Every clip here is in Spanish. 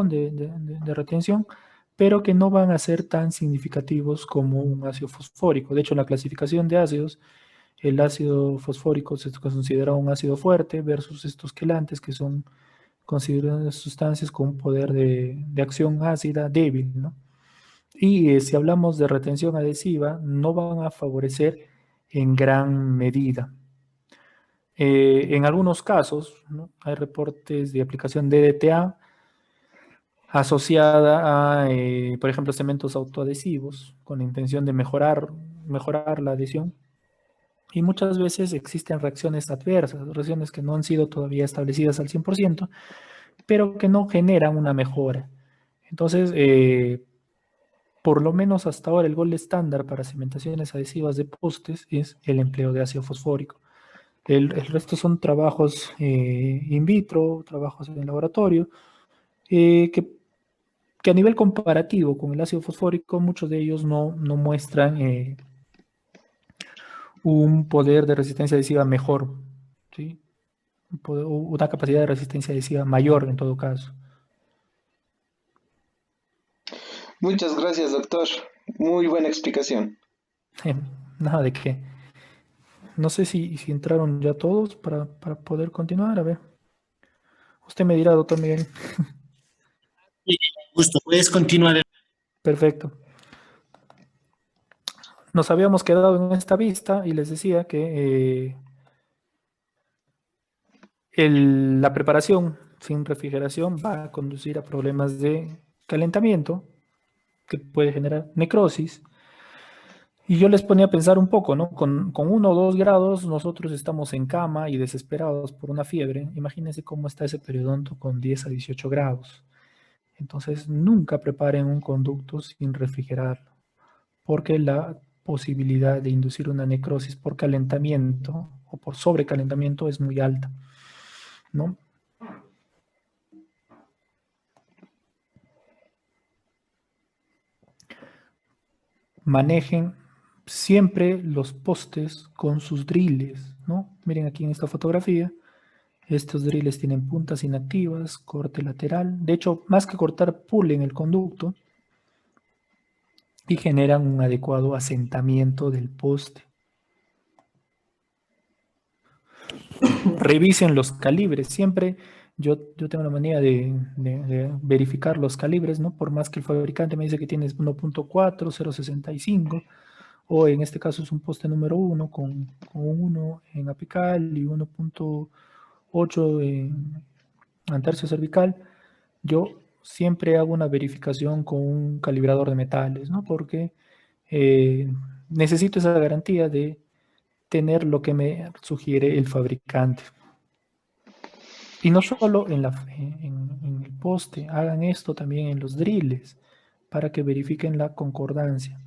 de retención, pero que no van a ser tan significativos como un ácido fosfórico. De hecho, en la clasificación de ácidos, el ácido fosfórico se considera un ácido fuerte versus estos quelantes que son consideradas sustancias con un poder de acción ácida débil, ¿no? Y si hablamos de retención adhesiva, no van a favorecer en gran medida. En algunos casos, ¿no?, hay reportes de aplicación de DTA asociada a, por ejemplo, cementos autoadhesivos con la intención de mejorar la adhesión. Y muchas veces existen reacciones adversas, reacciones que no han sido todavía establecidas al 100%, pero que no generan una mejora. Entonces, por lo menos hasta ahora el gol estándar para cimentaciones adhesivas de postes es el empleo de ácido fosfórico. El resto son trabajos in vitro, trabajos en laboratorio, que a nivel comparativo con el ácido fosfórico, muchos de ellos no muestran un poder de resistencia adhesiva mejor, ¿sí? Una capacidad de resistencia adhesiva mayor en todo caso. Muchas gracias, doctor. Muy buena explicación. Nada de qué. No sé si entraron ya todos para poder continuar. A ver, usted me dirá, doctor Miguel. Gusto, puedes continuar. Perfecto. Nos habíamos quedado en esta vista y les decía que la preparación sin refrigeración va a conducir a problemas de calentamiento que puede generar necrosis. Y yo les ponía a pensar un poco, ¿no? Con 1 o 2 grados nosotros estamos en cama y desesperados por una fiebre. Imagínense cómo está ese periodonto con 10 a 18 grados. Entonces, nunca preparen un conducto sin refrigerarlo, porque la posibilidad de inducir una necrosis por calentamiento o por sobrecalentamiento es muy alta, ¿no? Manejen siempre los postes con sus driles, ¿no? Miren aquí en esta fotografía, estos driles tienen puntas inactivas, corte lateral. De hecho, más que cortar, pulen el conducto y generan un adecuado asentamiento del poste. Revisen los calibres. Siempre yo tengo la manía de verificar los calibres, ¿no? Por más que el fabricante me dice que tienes 1.4, 0.65, o en este caso es un poste número 1 con 1 en apical y 1.8 en antercio cervical. Yo siempre hago una verificación con un calibrador de metales, ¿no? Porque necesito esa garantía de tener lo que me sugiere el fabricante. Y no solo en el poste, hagan esto también en los drills para que verifiquen la concordancia.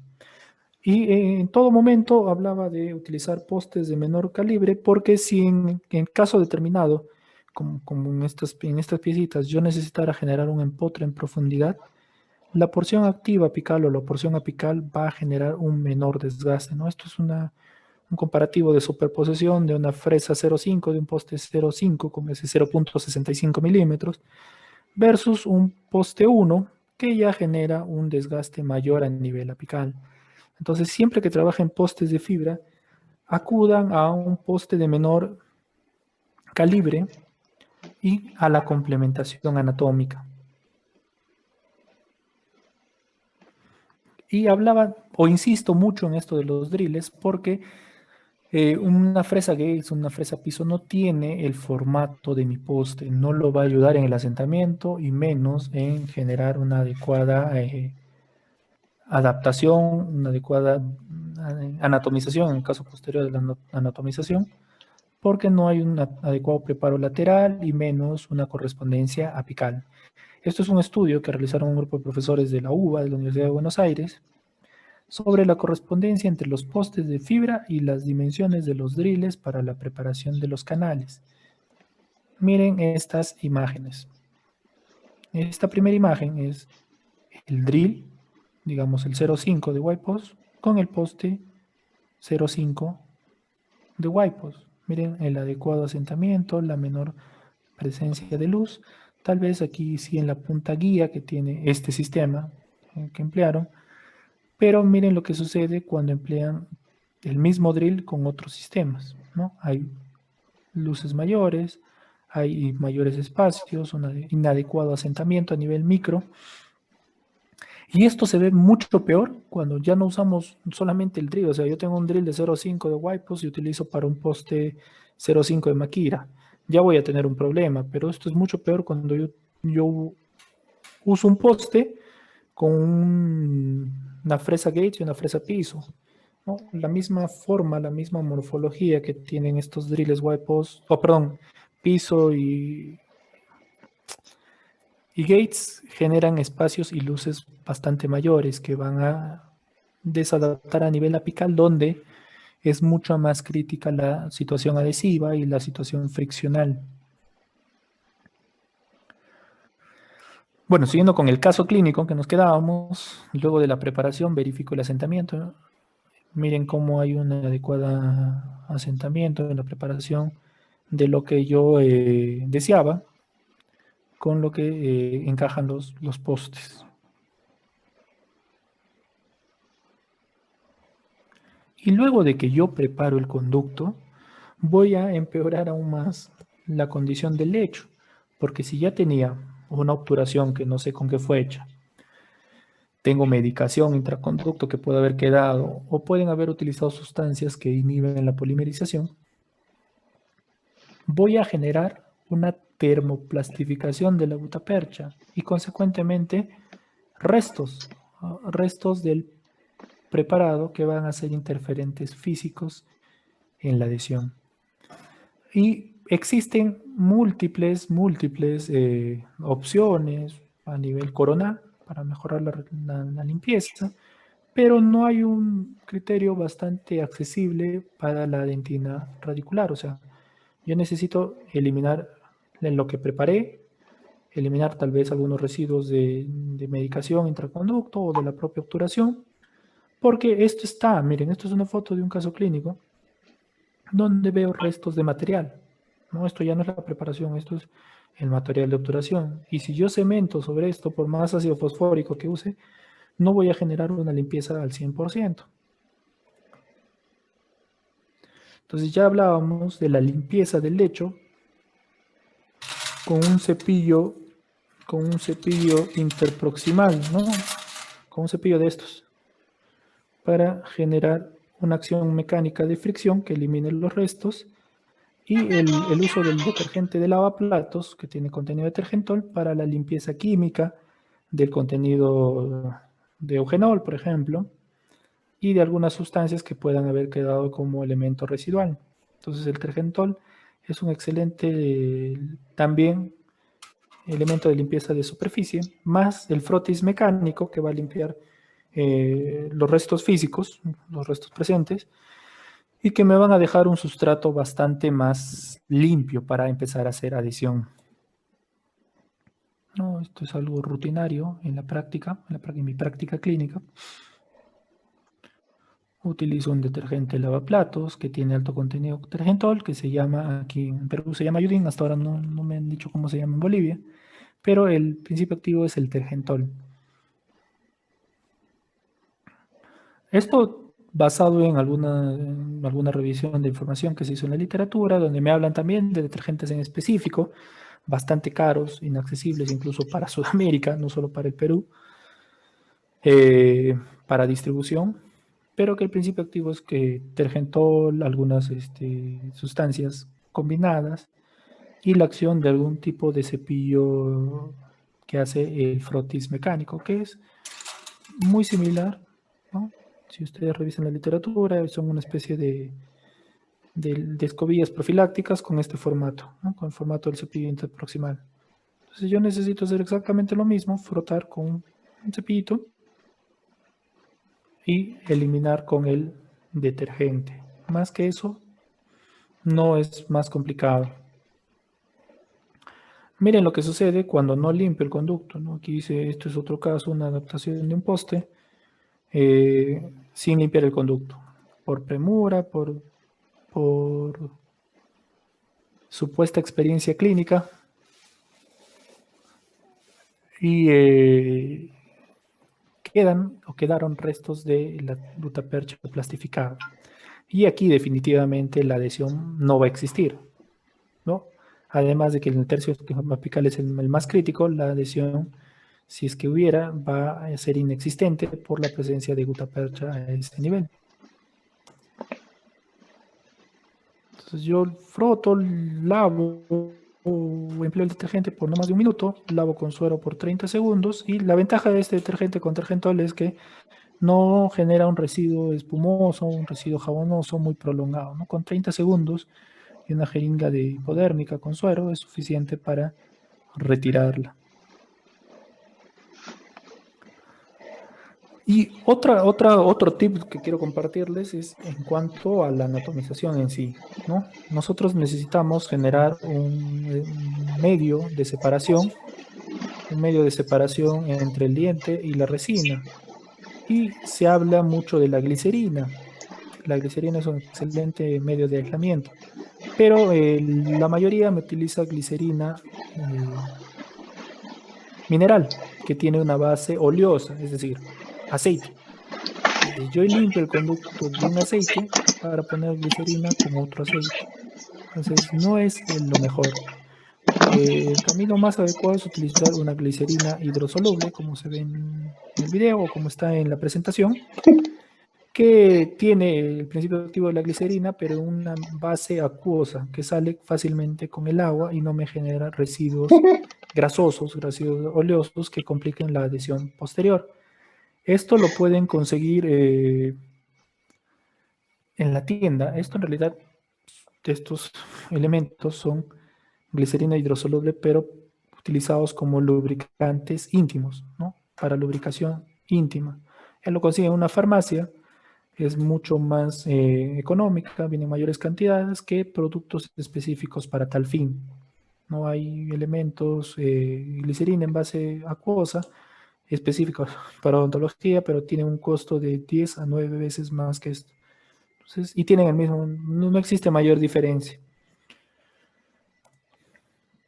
Y en todo momento hablaba de utilizar postes de menor calibre porque si en caso determinado, como en estas piecitas, yo necesitara generar un empotre en profundidad, la porción activa apical o la porción apical va a generar un menor desgaste, ¿no? Esto es un comparativo de superposición de una fresa 0.5, de un poste 0.5 con ese 0.65 milímetros, versus un poste 1 que ya genera un desgaste mayor a nivel apical. Entonces, siempre que trabajen postes de fibra, acudan a un poste de menor calibre y a la complementación anatómica. Y hablaba, o insisto mucho en esto de los drills, porque una fresa Gates, una fresa piso, no tiene el formato de mi poste, no lo va a ayudar en el asentamiento y menos en generar una adecuada adaptación, una adecuada anatomización, en el caso posterior de la anatomización, porque no hay un adecuado preparo lateral y menos una correspondencia apical. Esto es un estudio que realizaron un grupo de profesores de la UBA, de la Universidad de Buenos Aires, sobre la correspondencia entre los postes de fibra y las dimensiones de los drills para la preparación de los canales. Miren estas imágenes. Esta primera imagen es el drill, digamos el 0.5 de Y-post, con el poste 0.5 de Y-post. Miren el adecuado asentamiento, la menor presencia de luz. Tal vez aquí sí en la punta guía que tiene este sistema que emplearon, pero miren lo que sucede cuando emplean el mismo drill con otros sistemas, ¿no? Hay luces mayores, hay mayores espacios, un inadecuado asentamiento a nivel micro. Y esto se ve mucho peor cuando ya no usamos solamente el drill. O sea, yo tengo un drill de 0,5 de Wipos y utilizo para un poste 0,5 de Makira. Ya voy a tener un problema, pero esto es mucho peor cuando yo uso un poste con una fresa gauge y una fresa piso, ¿no? La misma forma, la misma morfología que tienen estos drills Wipos, o perdón, piso y gates generan espacios y luces bastante mayores que van a desadaptar a nivel apical, donde es mucho más crítica la situación adhesiva y la situación friccional. Bueno, siguiendo con el caso clínico que nos quedábamos, luego de la preparación verifico el asentamiento. Miren cómo hay un adecuado asentamiento en la preparación de lo que yo deseaba con lo que encajan los postes. Y luego de que yo preparo el conducto, voy a empeorar aún más la condición del lecho, porque si ya tenía una obturación que no sé con qué fue hecha, tengo medicación intraconducto que puede haber quedado o pueden haber utilizado sustancias que inhiben la polimerización, voy a generar una termoplastificación de la gutapercha y consecuentemente restos del preparado que van a ser interferentes físicos en la adhesión. Y existen múltiples opciones a nivel coronal para mejorar la limpieza, pero no hay un criterio bastante accesible para la dentina radicular. O sea, yo necesito eliminar lo que preparé, eliminar tal vez algunos residuos de medicación intraconducto o de la propia obturación, porque esto está, miren, esto es una foto de un caso clínico donde veo restos de material. No, esto ya no es la preparación, esto es el material de obturación. Y si yo cemento sobre esto, por más ácido fosfórico que use, no voy a generar una limpieza al 100%. Entonces ya hablábamos de la limpieza del lecho con con un cepillo interproximal, ¿no? Con un cepillo de estos, para generar una acción mecánica de fricción que elimine los restos y el uso del detergente de lavaplatos que tiene contenido de detergentol para la limpieza química del contenido de eugenol, por ejemplo, y de algunas sustancias que puedan haber quedado como elemento residual. Entonces el detergentol es un excelente también elemento de limpieza de superficie, más el frotis mecánico que va a limpiar los restos físicos, los restos presentes, y que me van a dejar un sustrato bastante más limpio para empezar a hacer adición. No, esto es algo rutinario en la práctica, en mi práctica clínica. Utilizo un detergente lavaplatos que tiene alto contenido de detergentol, que se llama, aquí en Perú se llama Yudin, hasta ahora no me han dicho cómo se llama en Bolivia, pero el principio activo es el detergentol. Esto basado en alguna revisión de información que se hizo en la literatura, donde me hablan también de detergentes en específico, bastante caros, inaccesibles incluso para Sudamérica, no solo para el Perú, para distribución, pero que el principio activo es que tergentol, algunas sustancias combinadas y la acción de algún tipo de cepillo que hace el frotis mecánico, que es muy similar, ¿no? Si ustedes revisan la literatura, son una especie de escobillas profilácticas con este formato, ¿no? Con el formato del cepillo interproximal. Entonces yo necesito hacer exactamente lo mismo, frotar con un cepillito y eliminar con el detergente. Más que eso, no es más complicado. Miren lo que sucede cuando no limpio el conducto, ¿no? Aquí dice, esto es otro caso, una adaptación de un poste sin limpiar el conducto. Por premura, por supuesta experiencia clínica, y quedaron restos de la gutapercha plastificada. Y aquí definitivamente la adhesión no va a existir, ¿no? Además de que el tercio apical es el más crítico, la adhesión, si es que hubiera, va a ser inexistente por la presencia de gutapercha a ese nivel. Entonces yo froto, lavo, o empleo el detergente por no más de un minuto, lavo con suero por 30 segundos y la ventaja de este detergente con Tergentol es que no genera un residuo espumoso, un residuo jabonoso muy prolongado, ¿no? Con 30 segundos y una jeringa de hipodérmica con suero es suficiente para retirarla. Y otro tip que quiero compartirles es en cuanto a la anatomización en sí, ¿no? Nosotros necesitamos generar un medio de separación, entre el diente y la resina. Y se habla mucho de la glicerina. La glicerina es un excelente medio de aislamiento, pero la mayoría me utiliza glicerina mineral, que tiene una base oleosa, es decir, aceite. Entonces yo limpio el conducto de un aceite para poner glicerina con otro aceite. Entonces no es lo mejor. El camino más adecuado es utilizar una glicerina hidrosoluble, como se ve en el video o como está en la presentación, que tiene el principio activo de la glicerina, pero una base acuosa que sale fácilmente con el agua y no me genera residuos grasosos, residuos oleosos que compliquen la adhesión posterior. Esto lo pueden conseguir en la tienda. Esto en realidad, estos elementos son glicerina hidrosoluble, pero utilizados como lubricantes íntimos, ¿no? Para lubricación íntima. Él lo consigue en una farmacia, es mucho más económica, vienen mayores cantidades que productos específicos para tal fin. No hay elementos, glicerina en base acuosa específicos para odontología, pero tienen un costo de 10 a 9 veces más que esto. Entonces, y tienen el mismo, no existe mayor diferencia.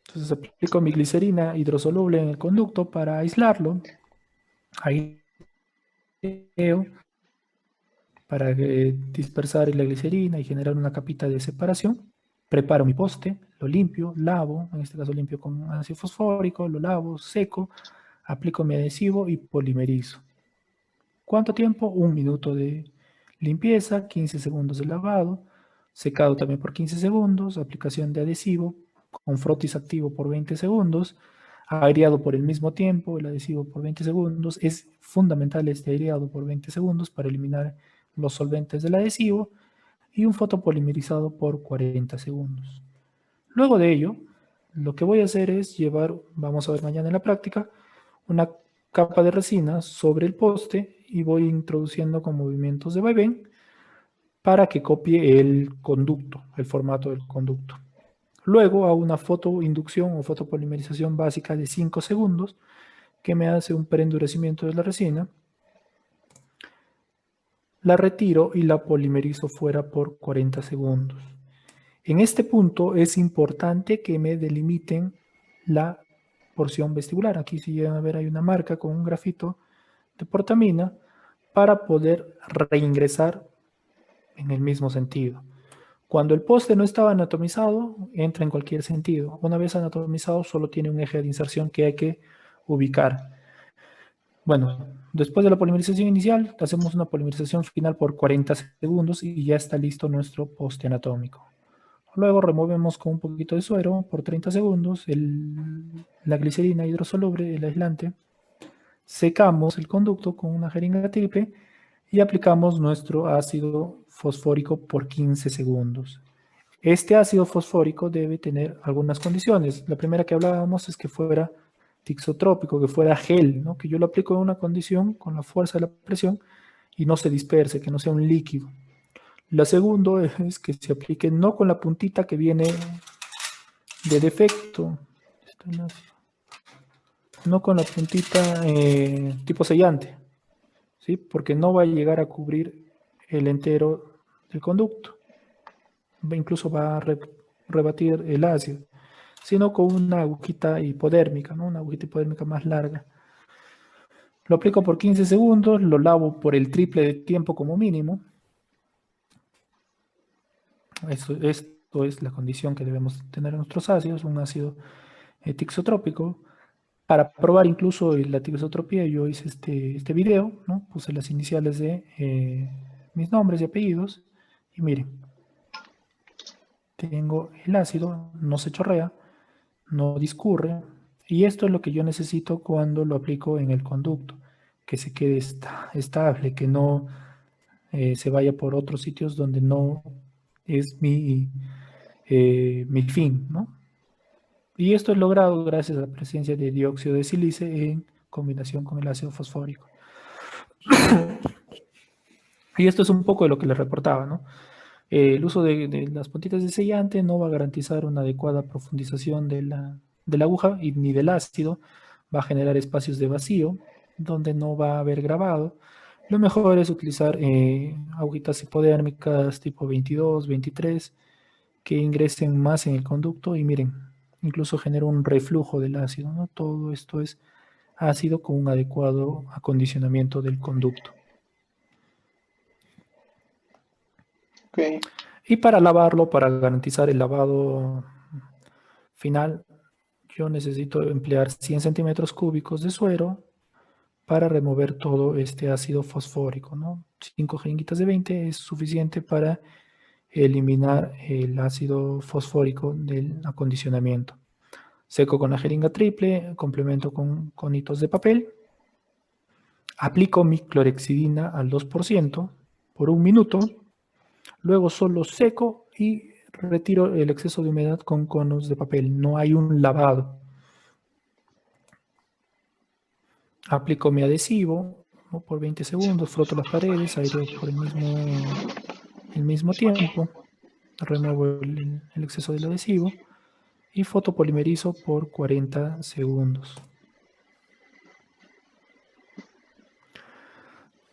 Entonces aplico mi glicerina hidrosoluble en el conducto para aislarlo. Ahí para dispersar la glicerina y generar una capita de separación. Preparo mi poste, lo limpio, lavo, en este caso limpio con ácido fosfórico, lo lavo, seco, aplico mi adhesivo y polimerizo. ¿Cuánto tiempo? Un minuto de limpieza, 15 segundos de lavado, secado también por 15 segundos, aplicación de adhesivo con frotis activo por 20 segundos, aireado por el mismo tiempo, el adhesivo por 20 segundos. Es fundamental este aireado por 20 segundos para eliminar los solventes del adhesivo y un fotopolimerizado por 40 segundos. Luego de ello, lo que voy a hacer es llevar, vamos a ver mañana en la práctica, una capa de resina sobre el poste y voy introduciendo con movimientos de vaivén para que copie el conducto, el formato del conducto. Luego hago una fotoinducción o fotopolimerización básica de 5 segundos que me hace un preendurecimiento de la resina. La retiro y la polimerizo fuera por 40 segundos. En este punto es importante que me delimiten la porción vestibular. Aquí si llegan a ver hay una marca con un grafito de portamina para poder reingresar en el mismo sentido. Cuando el poste no estaba anatomizado, entra en cualquier sentido. Una vez anatomizado, solo tiene un eje de inserción que hay que ubicar. Bueno, después de la polimerización inicial, hacemos una polimerización final por 40 segundos y ya está listo nuestro poste anatómico. Luego removemos con un poquito de suero por 30 segundos la glicerina hidrosoluble, el aislante. Secamos el conducto con una jeringa triple y aplicamos nuestro ácido fosfórico por 15 segundos. Este ácido fosfórico debe tener algunas condiciones. La primera que hablábamos es que fuera tixotrópico, que fuera gel, ¿no? Que yo lo aplico en una condición con la fuerza de la presión y no se disperse, que no sea un líquido. La segunda es que se aplique no con la puntita que viene de defecto, no con la puntita tipo sellante, ¿sí? Porque no va a llegar a cubrir el entero del conducto. Incluso va a rebatir el ácido. sino con una agujita hipodérmica, ¿no? Una agujita hipodérmica más larga. Lo aplico por 15 segundos, lo lavo por el triple de tiempo como mínimo. Esto es la condición que debemos tener en nuestros ácidos, un ácido tixotrópico. Para probar incluso la tixotropía, yo hice este video, ¿no? Puse las iniciales de mis nombres y apellidos. Y miren, tengo el ácido, no se chorrea, no discurre. Y esto es lo que yo necesito cuando lo aplico en el conducto, que se quede estable, que no se vaya por otros sitios donde no es mi fin, ¿no? Y esto es logrado gracias a la presencia de dióxido de sílice en combinación con el ácido fosfórico. Y esto es un poco de lo que les reportaba, ¿no? El uso de las puntitas de sellante no va a garantizar una adecuada profundización de la aguja y ni del ácido. Va a generar espacios de vacío donde no va a haber grabado. Lo mejor es utilizar agujitas hipodérmicas tipo 22, 23, que ingresen más en el conducto y miren, incluso genera un reflujo del ácido, ¿no? Todo esto es ácido con un adecuado acondicionamiento del conducto. Okay. Y para lavarlo, para garantizar el lavado final, yo necesito emplear 100 centímetros cúbicos de suero para remover todo este ácido fosfórico, ¿no? 5 jeringuitas de 20 es suficiente para eliminar el ácido fosfórico del acondicionamiento. Seco con la jeringa triple, complemento con conitos de papel. Aplico mi clorexidina al 2% por 1 minuto. Luego solo seco y retiro el exceso de humedad con conos de papel. No hay un lavado. Aplico mi adhesivo, ¿no? Por 20 segundos, froto las paredes, aireo por el mismo tiempo. Remuevo el exceso del adhesivo y fotopolimerizo por 40 segundos.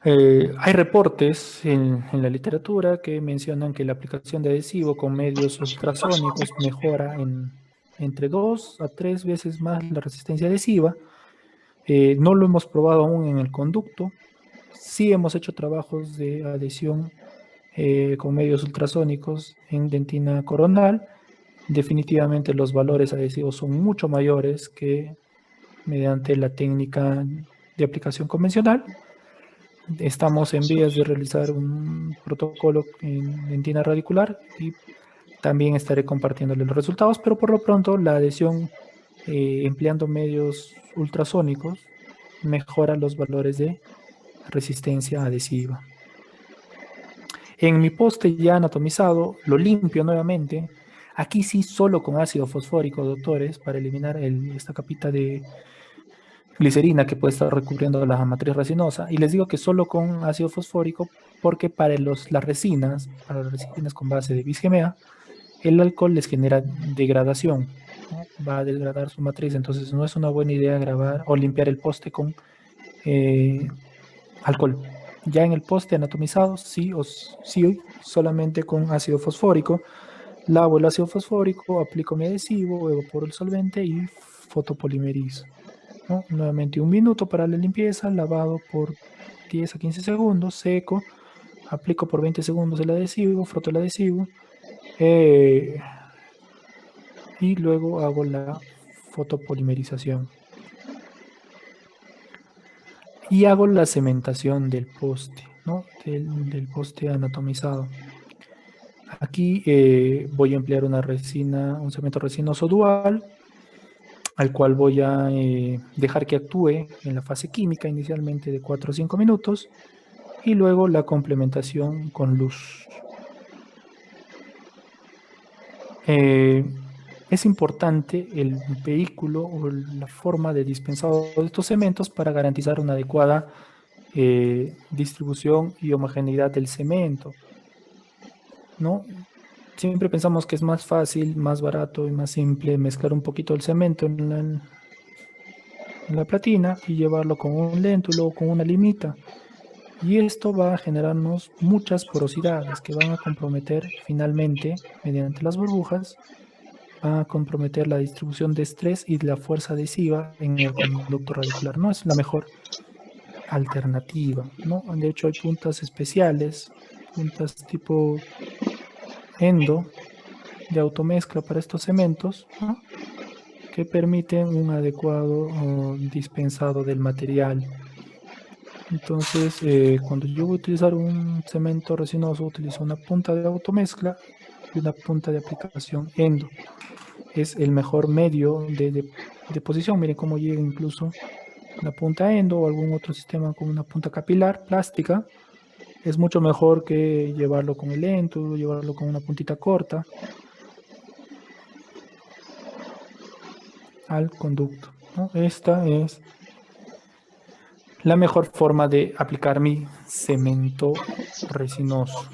Hay reportes en la literatura que mencionan que la aplicación de adhesivo con medios ultrasónicos mejora entre 2 a 3 veces más la resistencia adhesiva. No lo hemos probado aún en el conducto. Sí hemos hecho trabajos de adhesión con medios ultrasónicos en dentina coronal. Definitivamente los valores adhesivos son mucho mayores que mediante la técnica de aplicación convencional. Estamos en vías de realizar un protocolo en dentina radicular y también estaré compartiéndole los resultados, pero por lo pronto la adhesión empleando medios ultrasónicos mejora los valores de resistencia adhesiva. En mi poste ya anatomizado lo limpio nuevamente. Aquí sí solo con ácido fosfórico, doctores, para eliminar esta capita de glicerina que puede estar recubriendo la matriz resinosa. Y les digo que solo con ácido fosfórico porque para las resinas con base de bisgemea, el alcohol les genera degradación, ¿no? Va a degradar su matriz, entonces no es una buena idea grabar o limpiar el poste con alcohol. Ya en el poste anatomizado, sí solamente con ácido fosfórico. Lavo el ácido fosfórico, aplico mi adhesivo, evaporo el solvente y fotopolimerizo, ¿no? Nuevamente 1 minuto para la limpieza, lavado por 10 a 15 segundos, seco, aplico por 20 segundos el adhesivo, froto el adhesivo y luego hago la fotopolimerización. Y hago la cementación del poste, ¿no? Del poste anatomizado. Aquí voy a emplear un cemento resinoso dual, al cual voy a dejar que actúe en la fase química inicialmente de 4 o 5 minutos y luego la complementación con luz. Es importante el vehículo o la forma de dispensado de estos cementos para garantizar una adecuada distribución y homogeneidad del cemento, ¿no? Siempre pensamos que es más fácil, más barato y más simple mezclar un poquito el cemento en la platina y llevarlo con un lento y luego con una limita. Y esto va a generarnos muchas porosidades que van a comprometer finalmente, mediante las burbujas, va a comprometer la distribución de estrés y la fuerza adhesiva en el conducto radicular. No es la mejor alternativa, ¿no? De hecho, hay puntas especiales, puntas tipo endo de automezcla para estos cementos, ¿no? Que permiten un adecuado dispensado del material. Entonces, cuando yo voy a utilizar un cemento resinoso, utilizo una punta de automezcla y una punta de aplicación endo. Es el mejor medio de posición. Miren cómo llega incluso la punta endo o algún otro sistema con una punta capilar plástica. Es mucho mejor que llevarlo con el endo, llevarlo con una puntita corta al conducto, ¿no? Esta es la mejor forma de aplicar mi cemento resinoso.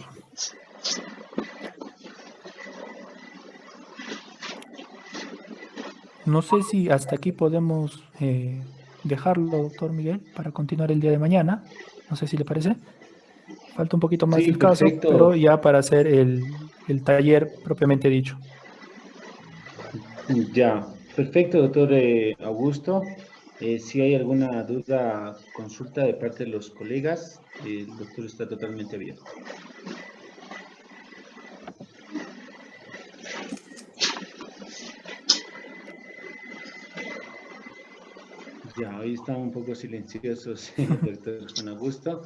No sé si hasta aquí podemos dejarlo, doctor Miguel, para continuar el día de mañana. No sé si le parece. Falta un poquito más Sí, del caso, perfecto. pero ya para hacer el taller propiamente dicho. Ya, perfecto, doctor Augusto. Si hay alguna duda, consulta de parte de los colegas, el doctor está totalmente abierto. Ya, hoy están un poco silenciosos, doctor Juan Augusto.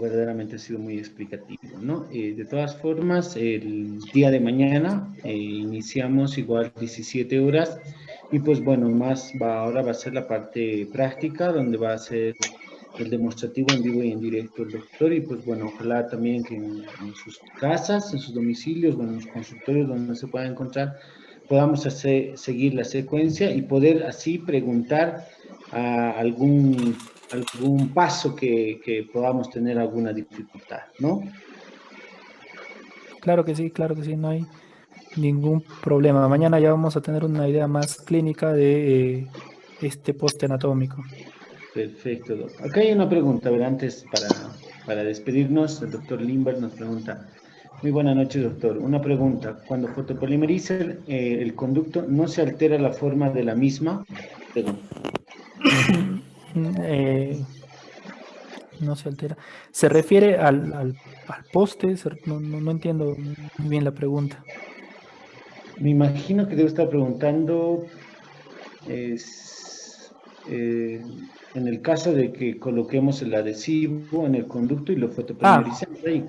Verdaderamente ha sido muy explicativo, ¿no? De todas formas, el día de mañana iniciamos igual 17 horas y pues bueno, ahora va a ser la parte práctica donde va a ser el demostrativo en vivo y en directo el doctor y pues bueno, ojalá también que en sus casas, en sus domicilios, bueno, en los consultorios donde se pueda encontrar, podamos seguir la secuencia y poder así preguntar a algún paso que podamos tener alguna dificultad, ¿no? Claro que sí, no hay ningún problema. Mañana ya vamos a tener una idea más clínica de este poste anatómico. Perfecto, doctor. Acá hay una pregunta, a ver, antes para despedirnos, el doctor Lindbergh nos pregunta, muy buenas noches, doctor. Una pregunta, cuando fotopolimeriza el conducto, ¿no se altera la forma de la misma? Pregunta. Eh, no se altera. ¿Se refiere al poste? No entiendo muy bien la pregunta. Me imagino que debe estar preguntando es, eh, en el caso de que coloquemos el adhesivo en el conducto y lo Ah, fotopolimericemos ahí.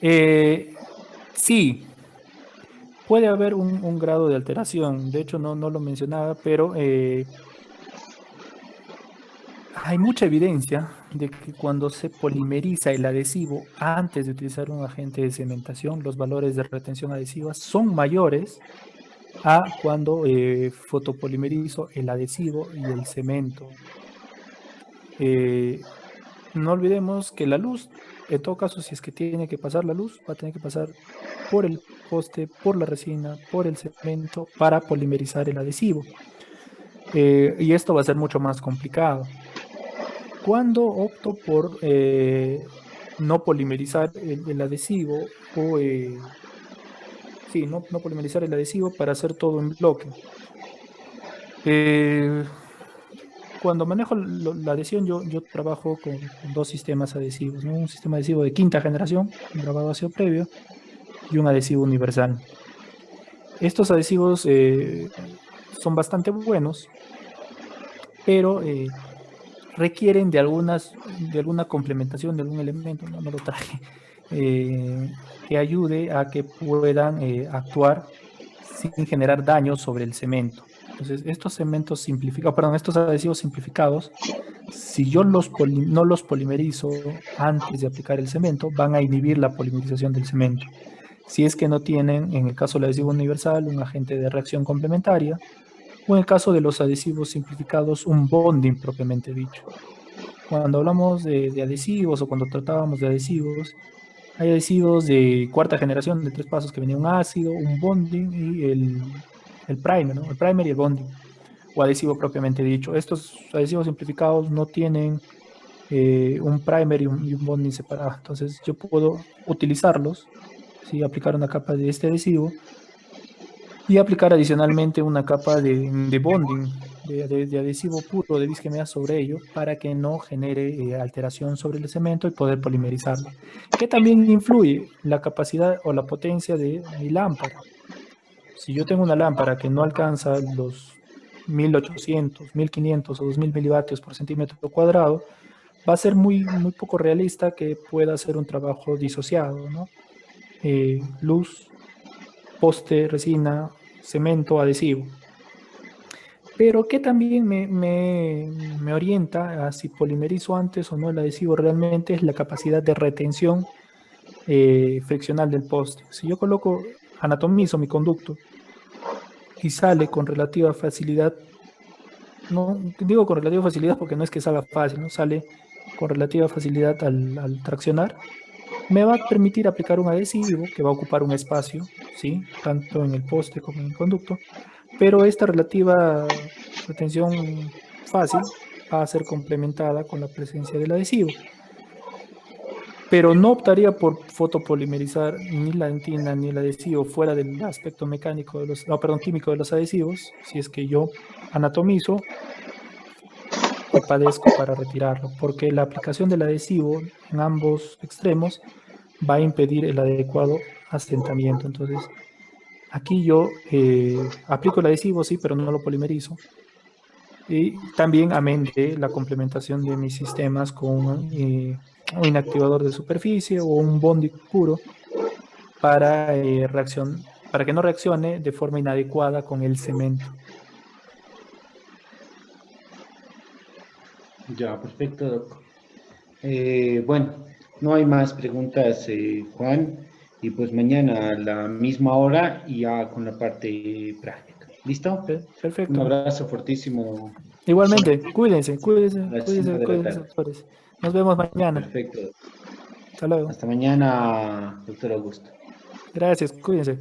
eh, sí, puede haber un grado de alteración. De hecho, no lo mencionaba, pero hay mucha evidencia de que cuando se polimeriza el adhesivo antes de utilizar un agente de cementación, los valores de retención adhesiva son mayores a cuando fotopolimerizo el adhesivo y el cemento. Eh, no olvidemos que la luz, en todo caso, si es que tiene que pasar la luz, va a tener que pasar por el poste, por la resina, por el cemento para polimerizar el adhesivo. Y esto va a ser mucho más complicado. Cuando opto por no polimerizar el adhesivo o sí, no polimerizar el adhesivo para hacer todo en bloque. Cuando manejo la adhesión, yo trabajo con dos sistemas adhesivos, ¿no? Un sistema adhesivo de quinta generación, con grabado ácido previo, y un adhesivo universal. Estos adhesivos son bastante buenos, pero requieren de alguna complementación, de algún elemento, no lo traje, que ayude a que puedan actuar sin generar daño sobre el cemento. Entonces, estos cementos simplificados, perdón, estos adhesivos simplificados, si yo no los polimerizo antes de aplicar el cemento, van a inhibir la polimerización del cemento. Si es que no tienen, en el caso del adhesivo universal, un agente de reacción complementaria, o en el caso de los adhesivos simplificados, un bonding propiamente dicho. Cuando hablamos de adhesivos o cuando tratábamos de adhesivos, hay adhesivos de cuarta generación de 3 pasos que venía un ácido, un bonding y el primer, ¿no? El primer y el bonding, o adhesivo propiamente dicho. Estos adhesivos simplificados no tienen un primer y un bonding separado. Entonces yo puedo utilizarlos, ¿sí? Aplicar una capa de este adhesivo Y aplicar adicionalmente una capa de bonding, de adhesivo puro de bisquemia sobre ello para que no genere alteración sobre el cemento y poder polimerizarlo. Que también influye la capacidad o la potencia de mi lámpara. Si yo tengo una lámpara que no alcanza los 1800, 1500 o 2000 milivatios por centímetro cuadrado, va a ser muy poco realista que pueda hacer un trabajo disociado, ¿no? Luz, poste, resina, cemento, adhesivo. Pero que también me orienta a si polimerizo antes o no el adhesivo realmente es la capacidad de retención friccional del poste. Si yo anatomizo mi conducto y sale con relativa facilidad, no digo con relativa facilidad porque no es que salga fácil, no sale con relativa facilidad al traccionar, me va a permitir aplicar un adhesivo que va a ocupar un espacio, ¿sí? Tanto en el poste como en el conducto, pero esta relativa retención fácil va a ser complementada con la presencia del adhesivo. Pero no optaría por fotopolimerizar ni la dentina ni el adhesivo fuera del aspecto mecánico de los, no, perdón, químico de los adhesivos, si es que yo anatomizo y padezco para retirarlo, porque la aplicación del adhesivo en ambos extremos va a impedir el adecuado asentamiento. Entonces, aquí yo aplico el adhesivo, sí, pero no lo polimerizo. Y también amén de la complementación de mis sistemas con un inactivador de superficie o un bondi puro para, para que no reaccione de forma inadecuada con el cemento. Ya, perfecto, Doc. Bueno, no hay más preguntas, Juan, y pues mañana a la misma hora y ya con la parte práctica. ¿Listo? Un Perfecto. abrazo fortísimo. Igualmente, cuídense, A las 5 de la tarde. doctores. Nos vemos mañana. Perfecto. Hasta luego. Hasta mañana, doctor Augusto. Gracias, cuídense.